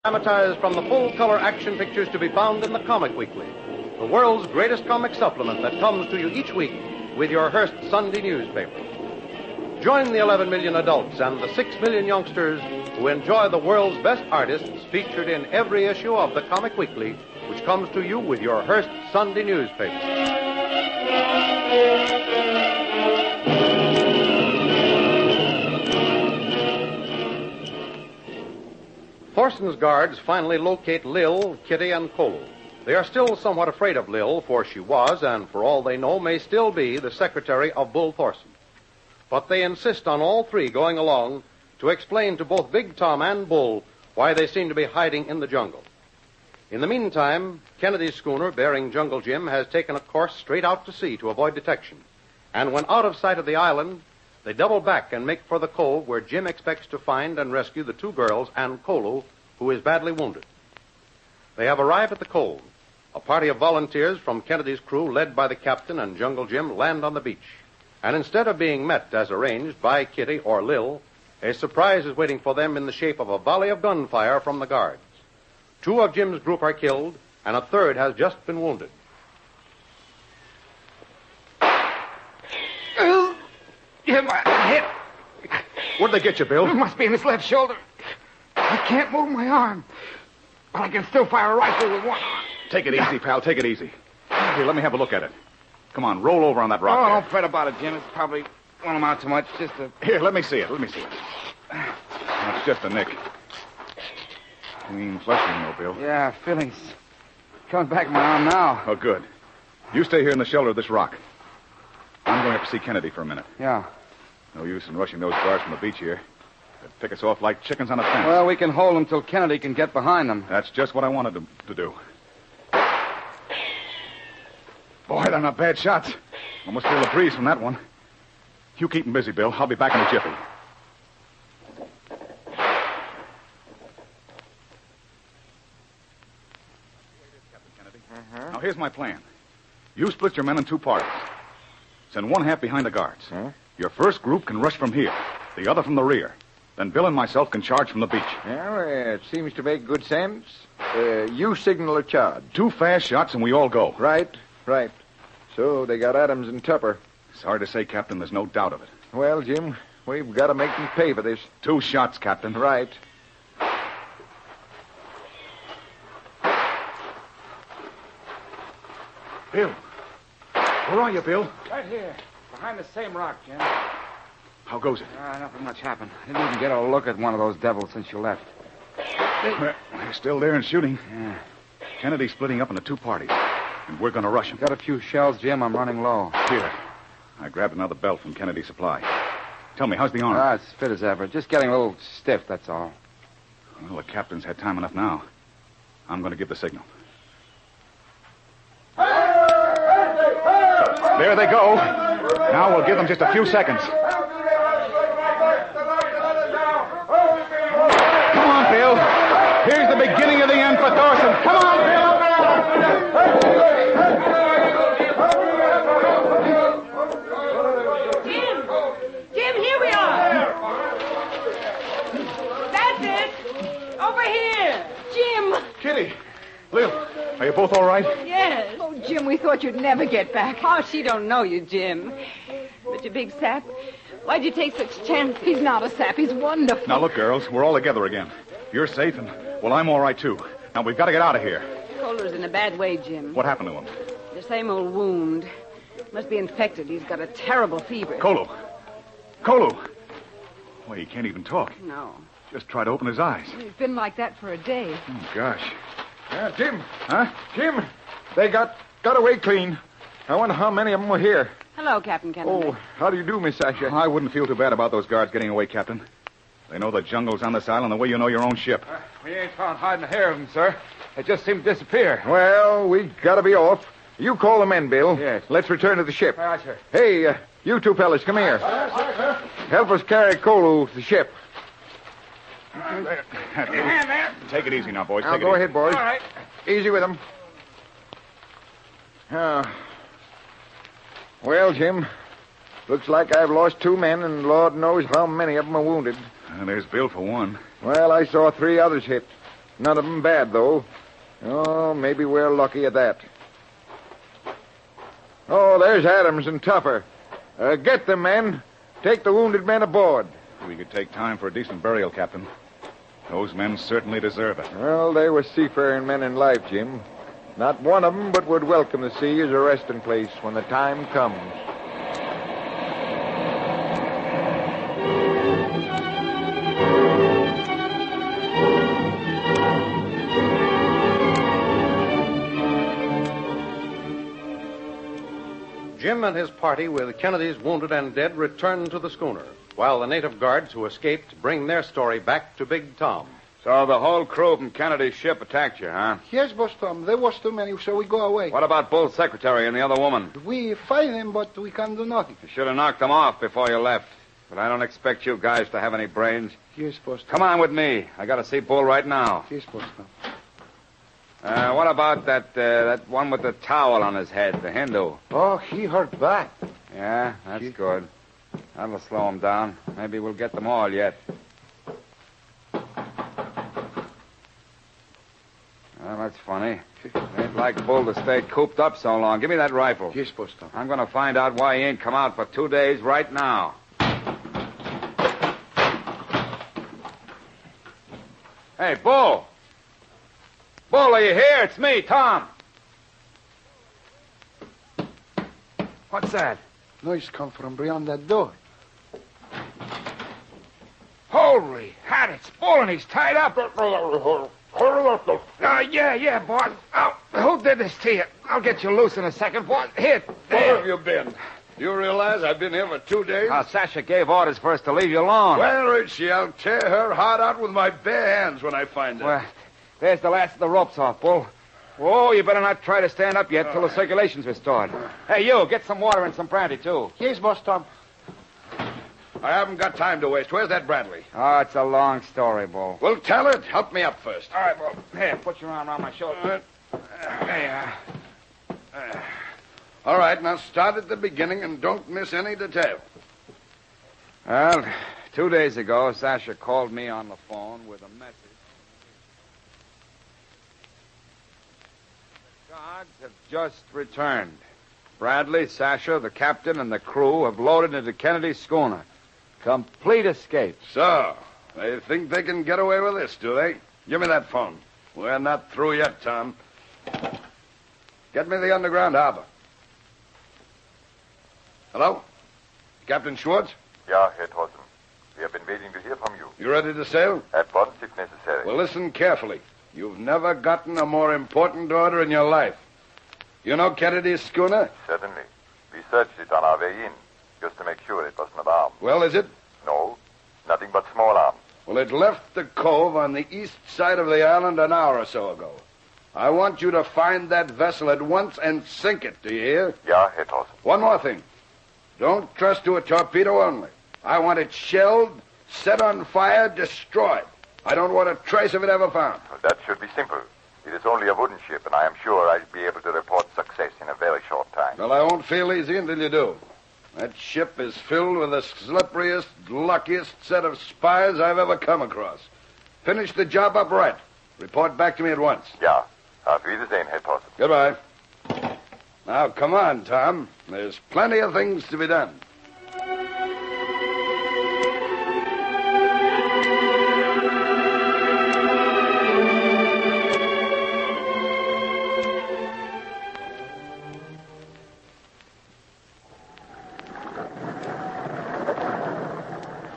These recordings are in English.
Dramatized from the full-color action pictures to be found in the Comic Weekly, the world's greatest comic supplement that comes to you each week with your Hearst Sunday newspaper. Join the 11 million adults and the 6 million youngsters who enjoy the world's best artists featured in every issue of the Comic Weekly, which comes to you with your Hearst Sunday newspaper. Thorson's guards finally locate Lil, Kitty, and Cole. They are still somewhat afraid of Lil, for she was, and for all they know, may still be, the secretary of Bull Thorson. But they insist on all three going along to explain to both Big Tom and Bull why they seem to be hiding in the jungle. In the meantime, Kennedy's schooner bearing Jungle Jim has taken a course straight out to sea to avoid detection. And when out of sight of the island, they double back and make for the cove where Jim expects to find and rescue the two girls and Kolu, who is badly wounded. They have arrived at the cove. A party of volunteers from Kennedy's crew, led by the captain and Jungle Jim, land on the beach. And instead of being met, as arranged, by Kitty or Lil, a surprise is waiting for them in the shape of a volley of gunfire from the guards. 2 of Jim's group are killed, and a third has just been wounded. Jim, I'm hit. Where'd they get you, Bill? It must be in his left shoulder. I can't move my arm, but I can still fire a rifle with one arm. Take it easy, pal. Take it easy. Here, let me have a look at it. Come on, roll over on that rock. Oh, there. don't fret about it, Jim. It's probably won't amount to much. Just a... Here, let me see it. Let me see it. It's just a nick. Clean fleshing, though, Bill. Yeah, feelings coming back in my arm now. Oh, good. You stay here in the shelter of this rock. I'm going up to see Kennedy for a minute. Yeah. No use in rushing those guards from the beach here. They'd pick us off like chickens on a fence. Well, we can hold them till Kennedy can get behind them. That's just what I wanted to do. Boy, they're not bad shots. Almost feel the breeze from that one. You keep them busy, Bill. I'll be back in a jiffy. Captain Kennedy. Now, here's my plan. You split your men in 2 parties. Send one half behind the guards. Huh? Your first group can rush from here, the other from the rear. Then Bill and myself can charge from the beach. Well, it seems to make good sense. You signal a charge. 2 fast shots and we all go. Right. So they got Adams and Tupper. Sorry to say, Captain, there's no doubt of it. Well, Jim, we've got to make them pay for this. 2 shots, Captain. Right. Bill. Where are you, Bill? Right here, behind the same rock, Jim. How goes it? Nothing much happened. I didn't even get a look at one of those devils since you left. Well, they're still there and shooting. Yeah. Kennedy's splitting up into 2 parties, and we're going to rush him. Got a few shells, Jim. I'm running low. Here. I grabbed another belt from Kennedy's supply. Tell me, how's the arm? It's fit as ever. Just getting a little stiff, that's all. Well, the captain's had time enough now. I'm going to give the signal. There they go. Now we'll give them just a few seconds. Come on, Bill. Here's the beginning of the end for Thorson. Come on, Bill. Jim, here we are. That's it. Over here. Jim. Kitty. Lil, are you both all right? Yes. Oh, Jim, we thought you'd never get back. Oh, she don't know you, Jim. But you big sap, why'd you take such chances? He's not a sap. He's wonderful. Now, look, girls, we're all together again. You're safe, and, well, I'm all right, too. Now, we've got to get out of here. Kohler's in a bad way, Jim. What happened to him? The same old wound. Must be infected. He's got a terrible fever. Kolu. Well, he can't even talk. No. Just try to open his eyes. He's been like that for a day. Oh, gosh. Jim. Huh? Jim, they got away clean. I wonder how many of them were here. Hello, Captain Kennedy. Oh, how do you do, Miss Asher? I wouldn't feel too bad about those guards getting away, Captain. They know the jungle's on this island the way you know your own ship. We ain't found hiding a hair of them, sir. They just seem to disappear. Well, we got to be off. You call the men, Bill. Yes. Let's return to the ship. All right, sir. Hey, you 2 fellas, come here. Help us carry Kolu to the ship. Take it easy now, boys. Now, Take it go easy. ahead, boys. All right. Easy with them. Well, Jim, looks like I've lost 2 men, and Lord knows how many of them are wounded. There's Bill for one. Well, I saw 3 others hit. None of them bad, though. Oh, maybe we're lucky at that. Oh, there's Adams and Tuffer. Get them, men. Take the wounded men aboard. We could take time for a decent burial, Captain. Those men certainly deserve it. Well, they were seafaring men in life, Jim. Not one of them but would welcome the sea as a resting place when the time comes. Jim and his party, with Kennedy's wounded and dead, return to the schooner, while the native guards who escaped bring their story back to Big Tom. So the whole crew from Kennedy's ship attacked you, huh? Yes, Boss Tom. There was too many, so we go away. What about Bull's secretary and the other woman? We fight them, but we can't do nothing. You should have knocked them off before you left. But I don't expect you guys to have any brains. Yes, Boss Tom. Come on with me. I got to see Bull right now. Yes, Boss Tom. What about that one with the towel on his head, the Hindu? Oh, he hurt bad. Yeah, that's good. That'll slow him down. Maybe we'll get them all yet. Well, that's funny. Ain't like Bull to stay cooped up so long. Give me that rifle. Yes, Boss Tom. I'm going to find out why he ain't come out for 2 days right now. Hey, Bull! Bull, are you here? It's me, Tom. What's that? Noise come from beyond that door. Holy hat, it's Bull and he's tied up. Yeah, boy. Oh, who did this to you? I'll get you loose in a second, boy. Here. Where have you been? You realize I've been here for 2 days? Sasha gave orders for us to leave you alone. Where is she? I'll tear her heart out with my bare hands when I find her. Well, there's the last of the ropes off, Bull. Oh, you better not try to stand up yet till the circulation's restored. Hey, you, get some water and some brandy, too. Yes, Boss Tom. I haven't got time to waste. Where's that Bradley? Oh, it's a long story, Bull. Well, tell it. Help me up first. All right, Bull. Here, put your arm around my shoulder. There you are. All right, now start at the beginning and don't miss any detail. Well, 2 days ago, Sasha called me on the phone with a message. The guards have just returned. Bradley, Sasha, the captain, and the crew have loaded into Kennedy's schooner. Complete escape. So, they think they can get away with this, do they? Give me that phone. We're not through yet, Tom. Get me the underground harbor. Hello? Captain Schwartz? Ja, Herr Thorson. We have been waiting to hear from you. You ready to sail? At once, if necessary. Well, listen carefully. You've never gotten a more important order in your life. You know Kennedy's schooner? Certainly. We searched it on our way in, just to make sure it was not armed. Well, is it? No, nothing but small arms. Well, it left the cove on the east side of the island an hour or so ago. I want you to find that vessel at once and sink it, do you hear? Ja, Herr Thorson. One more thing. Don't trust to a torpedo only. I want it shelled, set on fire, destroyed. I don't want a trace of it ever found. Well, that should be simple. It is only a wooden ship, and I am sure I'll be able to report success in a very short time. Well, I won't feel easy until you do. That ship is filled with the slipperiest, luckiest set of spies I've ever come across. Finish the job up right. Report back to me at once. Ja. Auf Wiedersehen, Herr Thorson. Goodbye. Now, come on, Tom. There's plenty of things to be done.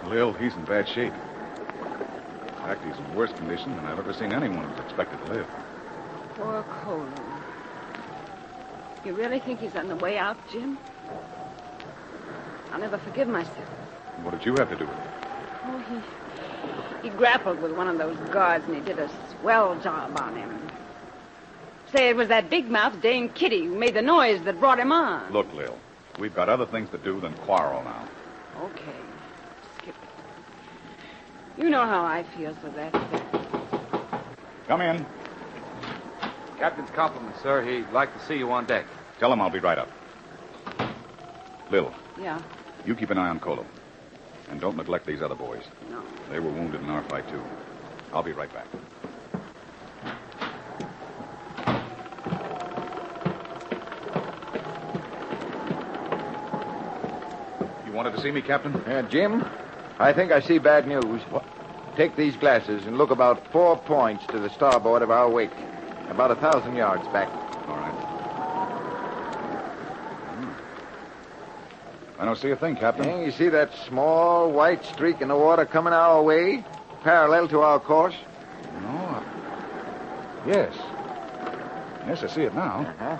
Lil, he's in bad shape. In fact, he's in worse condition than I've ever seen anyone who's expected to live. Poor Cole. You really think he's on the way out, Jim? I'll never forgive myself. What did you have to do with it? Oh, he grappled with one of those guards, and he did a swell job on him. Say it was that big-mouthed Dame Kitty who made the noise that brought him on. Look, Lil, we've got other things to do than quarrel now. Okay. Skip it. You know how I feel for that. Come in. Captain's compliments, sir. He'd like to see you on deck. Tell him I'll be right up. Lil, Yeah. you keep an eye on Colo. And don't neglect these other boys. No. They were wounded in our fight, too. I'll be right back. wanted to see me, Captain? Jim, I think I see bad news. What? Take these glasses and look about 4 points to the starboard of our wake. About 1,000 yards back. All right. I don't see a thing, Captain. You see that small white streak in the water coming our way, parallel to our course? No. Yes. Yes, I see it now. Uh-huh.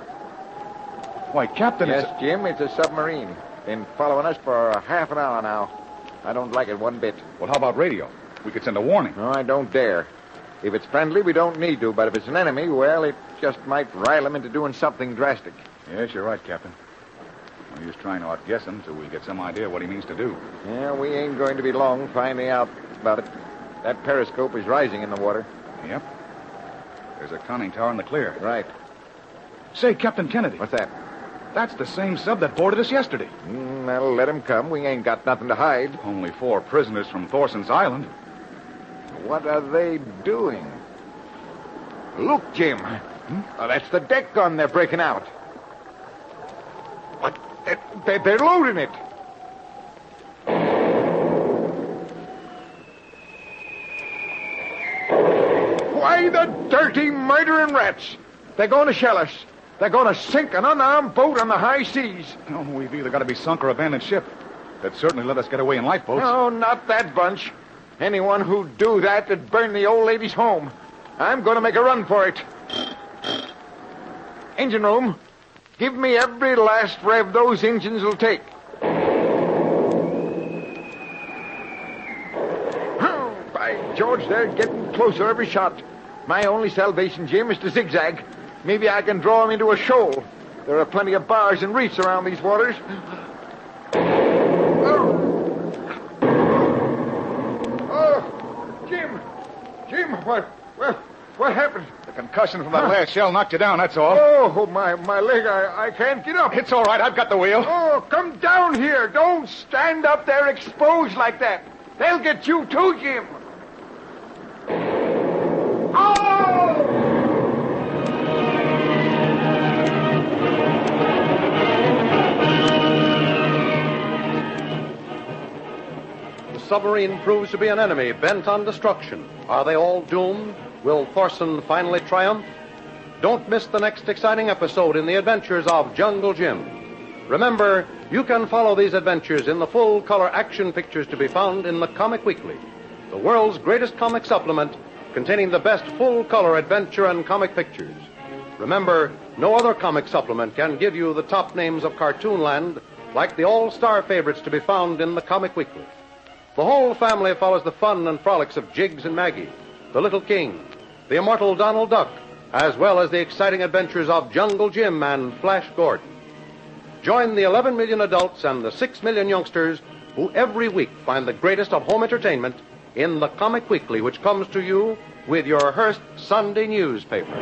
Why, Captain, Yes, Jim, it's a submarine. Been following us for half an hour now. I don't like it one bit. Well, how about radio? We could send a warning. No, I don't dare. If it's friendly, we don't need to, but if it's an enemy, well, it just might rile him into doing something drastic. Yes, you're right, Captain. We're just trying to outguess him so we get some idea what he means to do. Yeah, we ain't going to be long finding out about it. That periscope is rising in the water. Yep. There's a conning tower in the clear. Right. Say, Captain Kennedy. What's that? That's the same sub that boarded us yesterday. Well, let him come. We ain't got nothing to hide. Only 4 prisoners from Thorson's Island. What are they doing? Look, Jim. Oh, that's the deck gun they're breaking out. What? They're loading it. Why, the dirty, murdering rats. They're going to shell us. They're going to sink an unarmed boat on the high seas. Oh, we've either got to be sunk or abandoned ship. They'd certainly let us get away in lifeboats. No, not that bunch. Anyone who'd do that would burn the old lady's home. I'm going to make a run for it. Engine room, give me every last rev those engines will take. Oh, by George, they're getting closer every shot. My only salvation, Jim, is to zigzag. Maybe I can draw them into a shoal. There are plenty of bars and reefs around these waters. Jim, what happened? The concussion from that last shell knocked you down, that's all. Oh, my leg, I can't get up. It's all right, I've got the wheel. Oh, come down here. Don't stand up there exposed like that. They'll get you too, Jim. The submarine proves to be an enemy bent on destruction. Are they all doomed? Will Thorson finally triumph? Don't miss the next exciting episode in the adventures of Jungle Jim. Remember, you can follow these adventures in the full-color action pictures to be found in the Comic Weekly, the world's greatest comic supplement containing the best full-color adventure and comic pictures. Remember, no other comic supplement can give you the top names of Cartoonland like the all-star favorites to be found in the Comic Weekly. The whole family follows the fun and frolics of Jiggs and Maggie, the Little King, the immortal Donald Duck, as well as the exciting adventures of Jungle Jim and Flash Gordon. Join the 11 million adults and the 6 million youngsters who every week find the greatest of home entertainment in the Comic Weekly, which comes to you with your Hearst Sunday newspaper.